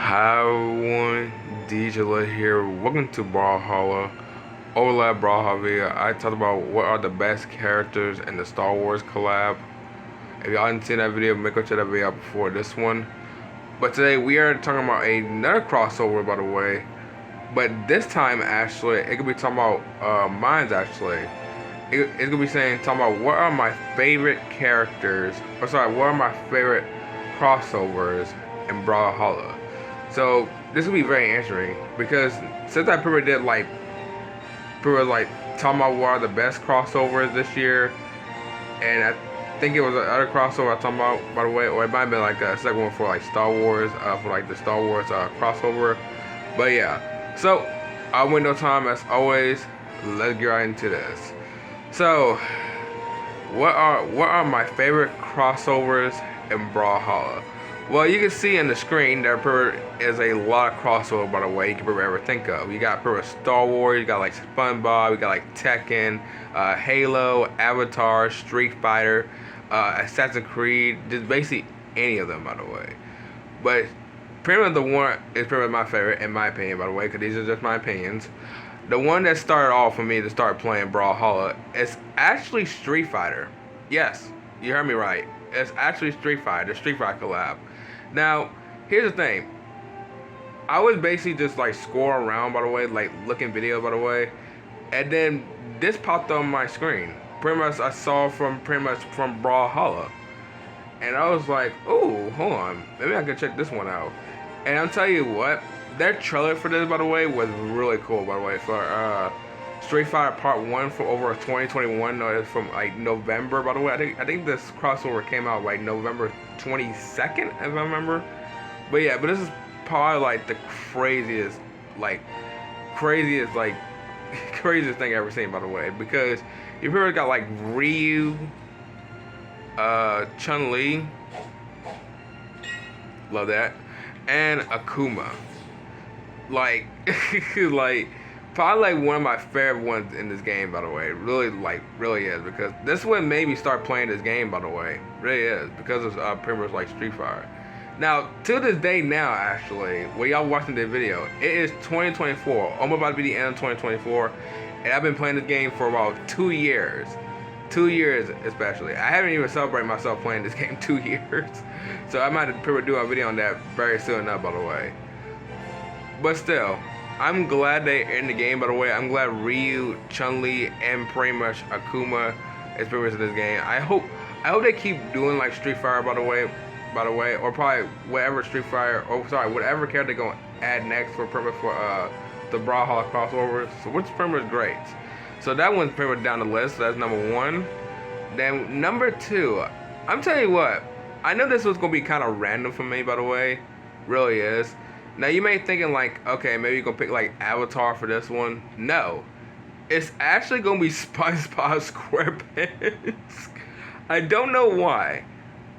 Hi everyone, DJ here. Welcome to Brawlhalla. Overlap Brawlhalla video. I talked about what are the best characters in the Star Wars collab. If y'all didn't see that video, make sure to check that video out before this one. But today we are talking about another crossover, by the way. But this time, actually, it could be talking about mine's actually. It's gonna be talking about what are my favorite characters. Or sorry, what are my favorite crossovers in Brawlhalla. So this will be very interesting because since I pretty did talking about what are the best crossovers this year, and I think it was another crossover I was talking about, by the way, or it might have been like a second one for like Star Wars, for like the Star Wars crossover. But yeah, so I wait no time as always. Let's get right into this. So what are my favorite crossovers in Brawlhalla? Well, you can see in the screen there is a lot of crossover, by the way, you can ever think of. You got Star Wars, you got like SpongeBob, you got like Tekken, Halo, Avatar, Street Fighter, Assassin's Creed, just basically any of them, by the way. But pretty much the one is pretty much my favorite, in my opinion, by the way, because these are just my opinions. The one that started off for me to start playing Brawlhalla is actually Street Fighter. Yes, you heard me right. It's actually Street Fighter, the Street Fighter collab. Now, here's the thing. I was basically just like scrolling around, by the way, like looking videos, by the way, and then this popped on my screen. Pretty much I saw from Brawlhalla, and I was like, "Ooh, hold on, maybe I can check this one out." And I'll tell you what, their trailer for this, by the way, was really cool. By the way, for Street Fighter Part 1 from over 2021. No, it's from like November, by the way. I think this crossover came out like November 22nd, if I remember. But yeah, but this is probably like the craziest craziest thing I've ever seen, by the way. Because you've heard got like Ryu, Chun-Li, love that, and Akuma. Like, probably like one of my favorite ones in this game, by the way. Really is, because this one made me start playing this game, by the way. Really is, because of pretty much like Street Fighter. Now, to this day now, actually, while y'all watching this video, it is 2024, almost about to be the end of 2024, and I've been playing this game for about 2 years. 2 years, especially. I haven't even celebrated myself playing this game 2 years. So I might do a video on that very soon enough, by the way. But still, I'm glad they're in the game, by the way. I'm glad Ryu, Chun-Li, and pretty much Akuma is pretty much in this game. I hope they keep doing like Street Fighter, by the way, or probably whatever Street Fighter, or sorry, whatever character they're gonna add next for pretty much for the Brawlhalla crossover. So which is pretty much great. So that one's pretty much down the list. So that's number one. Then number two, I'm telling you what, I know this was gonna be kind of random for me, by the way. Really is. Now you may be thinking like, okay, maybe you're gonna pick like Avatar for this one. No, it's actually gonna be SpongeBob SquarePants. I don't know why.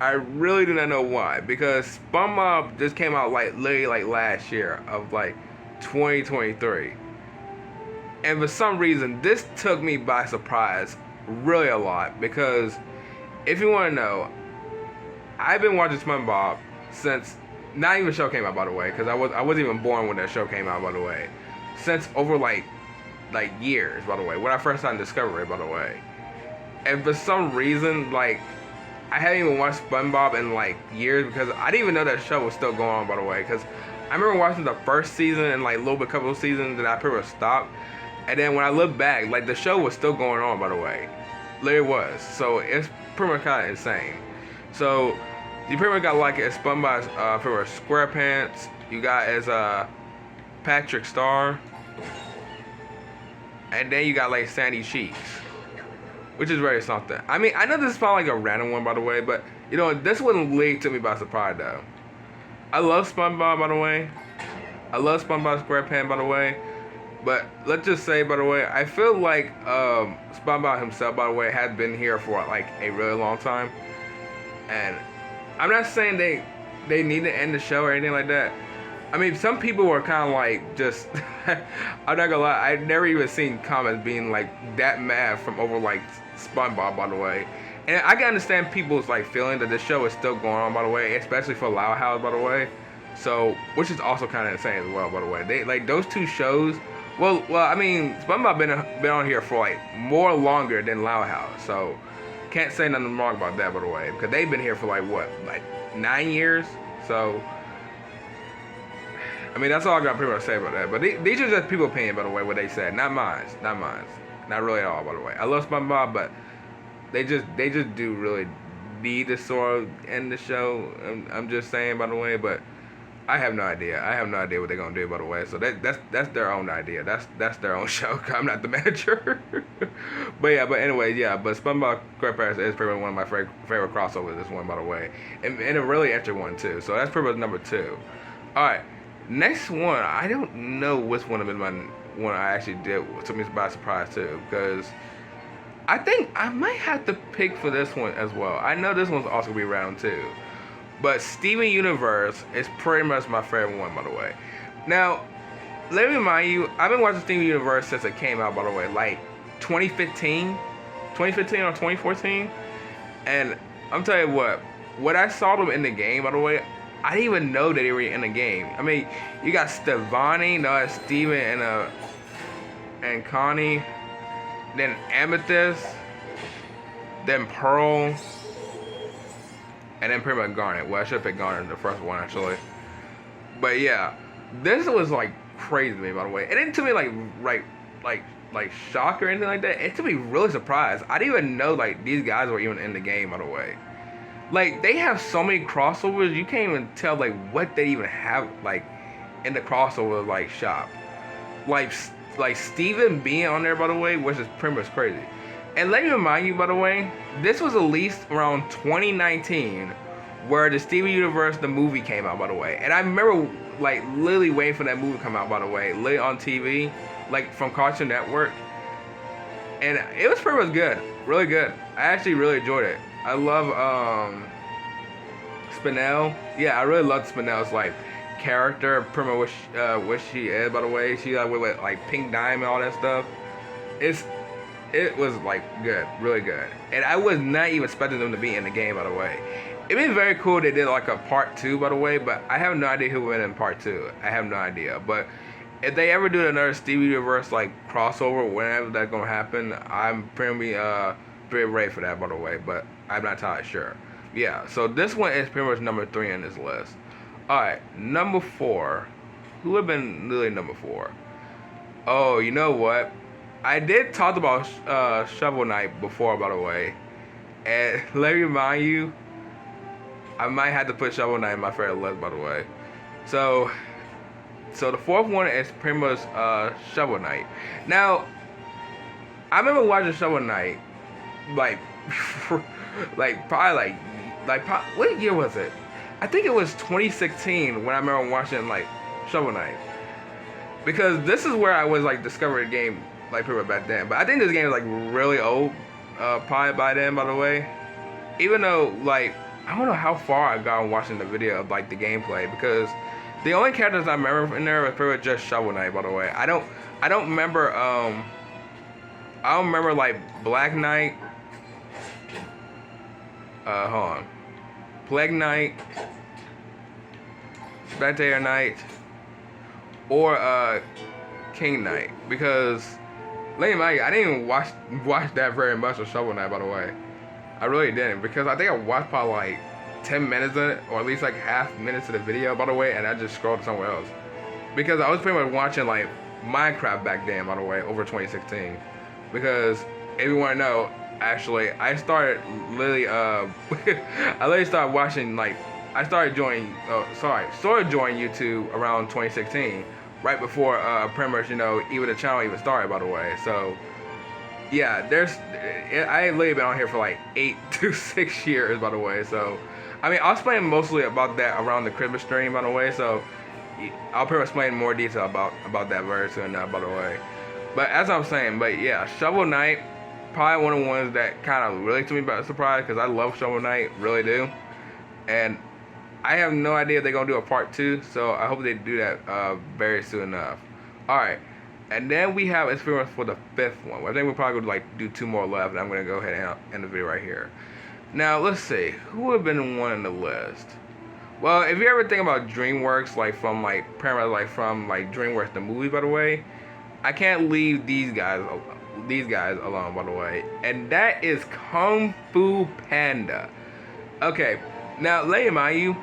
I really do not know why, because SpongeBob just came out like literally like last year of like 2023, and for some reason this took me by surprise really a lot. Because if you want to know, I've been watching SpongeBob since. Not even the show came out, by the way, because I wasn't even born when that show came out, by the way. Since over like years, by the way, when I first started Discovery, by the way. And for some reason, like, I hadn't even watched SpongeBob in like years, because I didn't even know that show was still going on, by the way. Because I remember watching the first season and like a couple of seasons, and I pretty much stopped. And then when I look back, like the show was still going on, by the way. Literally was. So it's pretty much kind of insane. So you pretty much got like as SpongeBob for SquarePants. You got as Patrick Star, and then you got like Sandy Cheeks, which is very something. I mean, I know this is probably like a random one, by the way, but you know, this one really took me by surprise though. I love SpongeBob, by the way. I love SpongeBob SquarePants, by the way. But let's just say, by the way, I feel like SpongeBob himself, by the way, has been here for like a really long time, and I'm not saying they need to end the show or anything like that. I mean, some people were kind of like just, I'm not gonna lie, I've never even seen comments being like that mad from over like SpongeBob, by the way. And I can understand people's like feeling that this show is still going on, by the way, especially for Loud House, by the way. So, which is also kind of insane as well, by the way. They like those two shows. Well, I mean, SpongeBob been on here for like more longer than Loud House, so can't say nothing wrong about that, by the way, because they've been here for like what, like 9 years. So, I mean, that's all I got pretty much to say about that. But these are just people's opinion, by the way, what they said, not mine, not really at all, by the way. I love SpongeBob, but they just do really need to sort of end the show. I'm just saying, by the way, but I have no idea. I have no idea what they're gonna do, by the way. So that's their own idea. That's their own show. I'm not the manager. But yeah. But anyway, yeah. But SpongeBob SquarePants is pretty much one of my favorite crossovers. This one, by the way, and a really interesting one too. So that's pretty much number 2. All right. Next one, I don't know which one of them one I actually did. Took me by surprise too, because I think I might have to pick for this one as well. I know this one's also gonna be round 2. But Steven Universe is pretty much my favorite one, by the way. Now, let me remind you, I've been watching Steven Universe since it came out, by the way, like 2015 or 2014. And I'm telling you what I saw them in the game, by the way, I didn't even know that they were in the game. I mean, you got Stevani, no, Steven and Connie, then Amethyst, then Pearl, and then pretty much Garnet. Well, I should have picked Garnet in the first one, actually. But yeah, this was like crazy to me, by the way. It didn't to me like shock or anything like that. It took me really surprised. I didn't even know like these guys were even in the game, by the way. Like they have so many crossovers, you can't even tell like what they even have like in the crossover like shop. Like Steven being on there, by the way, which is pretty much crazy. And let me remind you, by the way, this was released around 2019, where the Steven Universe, the movie, came out, by the way. And I remember, like, literally waiting for that movie to come out, by the way, literally on TV, like, from Cartoon Network. And it was pretty much good, really good. I actually really enjoyed it. I love, Spinel. Yeah, I really love Spinel's, like, character, pretty much what she is, by the way. She, like, with like, pink dime and all that stuff. It was like good, really good. And I was not even expecting them to be in the game, by the way. It'd been very cool they did like a part 2, by the way, but I have no idea who went in part 2. I have no idea. But if they ever do another Steven Universe like crossover, whenever that's gonna happen, I'm pretty ready for that, by the way, but I'm not entirely sure. Yeah, so this one is pretty much number 3 on this list. Alright, number 4. Who would have been literally number 4? Oh, you know what? I did talk about Shovel Knight before, by the way, and let me remind you, I might have to put Shovel Knight in my favorite list, by the way. So the 4th one is pretty much Shovel Knight. Now, I remember watching Shovel Knight, like, probably what year was it? I think it was 2016 when I remember watching like Shovel Knight, because this is where I was like discovering the game. Like pretty much back then, but I think this game is like really old, probably by then, by the way. Even though like I don't know how far I got on watching the video of like the gameplay, because the only characters I remember in there was pretty much just Shovel Knight, by the way. I don't remember like Black Knight. Hold on, Plague Knight, Spectator Knight, or King Knight, because. Let me remind you, I didn't even watch that very much of Shovel Knight, by the way. I really didn't, because I think I watched probably like 10 minutes of it, or at least like half minutes of the video, by the way, and I just scrolled somewhere else. Because I was pretty much watching like Minecraft back then, by the way, over 2016. Because if you want to know, actually, I started literally, I literally started watching like, I started joining YouTube around 2016. Right before pretty much, you know, even the channel even started, by the way. So yeah, I literally been on here for like 8 to 6 years, by the way. So I mean, I'll explain mostly about that around the Christmas stream, by the way. So I'll pretty much explain more detail about that very soon, by the way. But as I'm saying, but yeah, Shovel Knight, probably one of the ones that kind of really took me by surprise, because I love Shovel Knight, really do. And I have no idea if they're going to do a part 2, so I hope they do that very soon enough. Alright, and then we have experience for the 5th one. I think we're probably going to like do 2 more left, and I'm going to go ahead and end the video right here. Now, let's see. Who would have been one on the list? Well, if you ever think about DreamWorks, like from like pretty much like from like DreamWorks the movie, by the way, I can't leave these guys alone, by the way, and that is Kung Fu Panda. Okay, now let me remind you,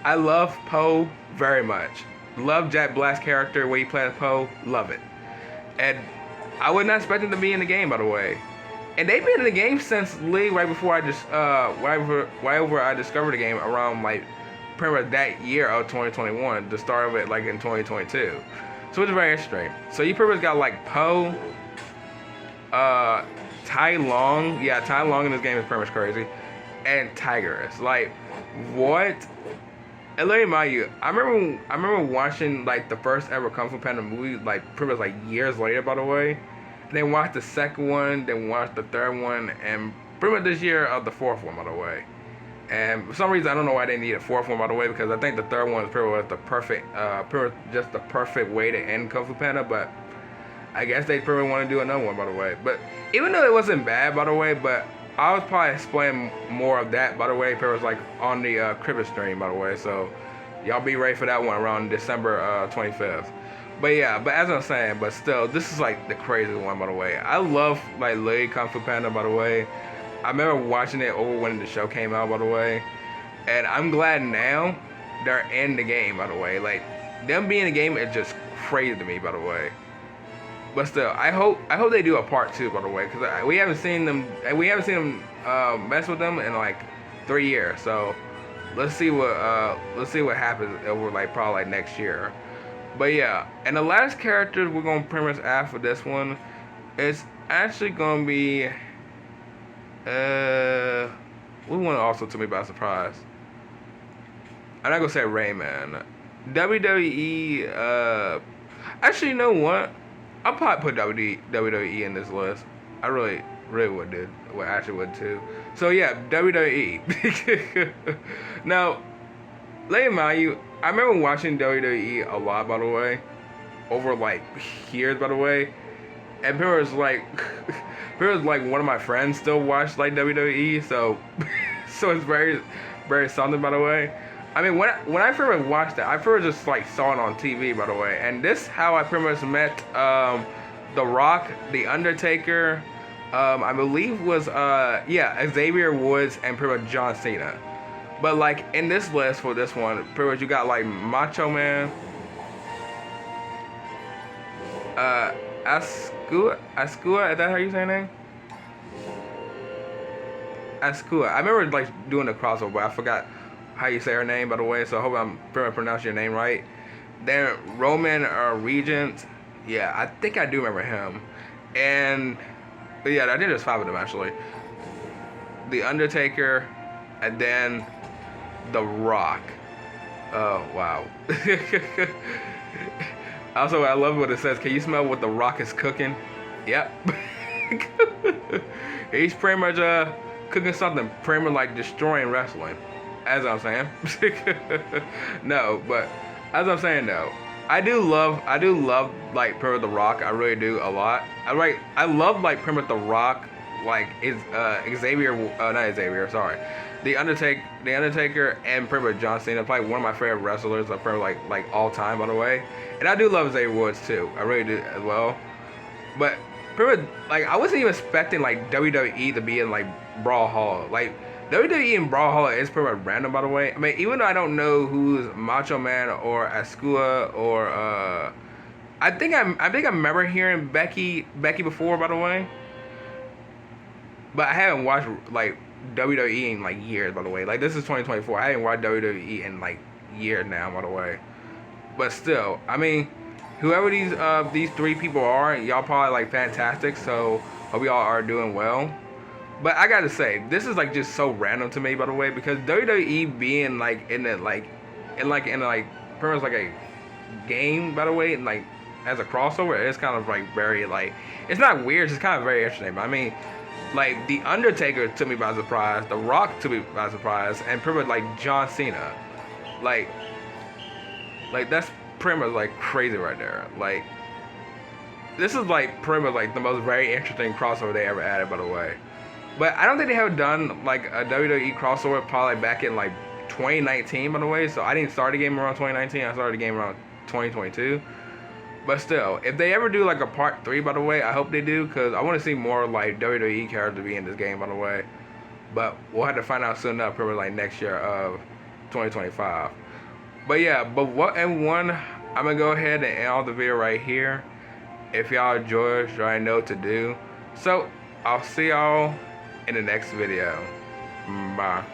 I love Poe very much. Love Jack Black's character when he plays Poe. Love it, and I was not expecting to be in the game, by the way. And they've been in the game since Lee right before I just right over I discovered the game around like pretty much that year of 2021, the start of it like in 2022. So it's very interesting. So you pretty much got like Poe, Tai Long. Yeah, Tai Long in this game is pretty much crazy, and Tigress. Like what? And let me remind you, I remember watching like the first ever Kung Fu Panda movie like pretty much like years later, by the way. Then watched the second one, then watched the third one, and pretty much this year of the fourth one, by the way. And for some reason, I don't know why they need a fourth one, by the way, because I think the third one is pretty much the perfect, just the perfect way to end Kung Fu Panda. But I guess they probably want to do another one, by the way. But even though it wasn't bad, by the way, but I was probably explaining more of that, by the way, pretty much like on the Cribbage stream, by the way. So y'all be ready for that one around December 25th. But yeah, but as I'm saying, but still, this is like the craziest one, by the way. I love like Lady Kung Fu Panda, by the way. I remember watching it over when the show came out, by the way. And I'm glad now they're in the game, by the way. Like them being in the game is just crazy to me, by the way. But still, I hope they do a part 2, by the way, because we haven't seen them mess with them in like 3 years. So let's see what happens over like probably like next year. But yeah, and the last character we're gonna pretty much add for this one is actually gonna be we want also to me by surprise. I'm not gonna say Rayman. WWE. Actually, you know what? I'll probably put WWE in this list. I really would did. Well, actually would too. So yeah, WWE. Now, let me remind you, I remember watching WWE a lot, by the way, over like years, by the way, and there was like one of my friends still watched like WWE, so so it's very something, by the way. I mean, when I first watched it, I first just like saw it on TV, by the way, and this how I pretty much met The Rock, The Undertaker, I believe was Xavier Woods, and pretty much John Cena. But like in this list for this one, pretty much you got like Macho Man, Askua, is that how you say her name? Askua. I remember like doing the crossover, but I forgot how you say her name, by the way. So I hope I'm pretty much pronouncing your name right. Then Roman Regent. Yeah, I think I do remember him. And yeah, I think there's 5 of them actually. The Undertaker, and then The Rock. Oh wow. Also, I love what it says. Can you smell what The Rock is cooking? Yep. He's pretty much cooking something, pretty much like destroying wrestling. As I'm saying. No, but as I'm saying though, I do love like pretty much The Rock. I really do a lot. I love like pretty much The Rock, like is Xavier, not Xavier, sorry. The Undertaker, and pretty much John Cena, probably one of my favorite wrestlers, probably like all time, by the way. And I do love Xavier Woods too. I really do as well. But pretty much, like I wasn't even expecting like WWE to be in like Brawlhalla. Like WWE and Brawlhalla is pretty much random, by the way. I mean, even though I don't know who's Macho Man or Askua or I think I remember hearing Becky before, by the way. But I haven't watched like WWE in like years, by the way. Like this is 2024. I haven't watched WWE in like years now, by the way. But still, I mean, whoever these 3 people are, y'all probably like fantastic. So hope y'all are doing well. But I gotta say, this is like just so random to me, by the way, because WWE being like in pretty much like a game, by the way, and like as a crossover, it's kind of like very like, it's not weird, it's just kind of very interesting. But I mean, like The Undertaker took me by surprise, The Rock took me by surprise, and pretty much like John Cena, like that's pretty much like crazy right there. Like this is like pretty much like the most very interesting crossover they ever added, by the way. But I don't think they have done like a WWE crossover probably back in like 2019, by the way. So I didn't start the game around 2019. I started the game around 2022. But still, if they ever do like a part 3, by the way, I hope they do, because I want to see more like WWE characters be in this game, by the way. But we'll have to find out soon enough, probably like next year of 2025. But yeah, but what and one, I'm gonna go ahead and end all the video right here. If y'all enjoy, you already know what to do. So I'll see y'all in the next video. Bye.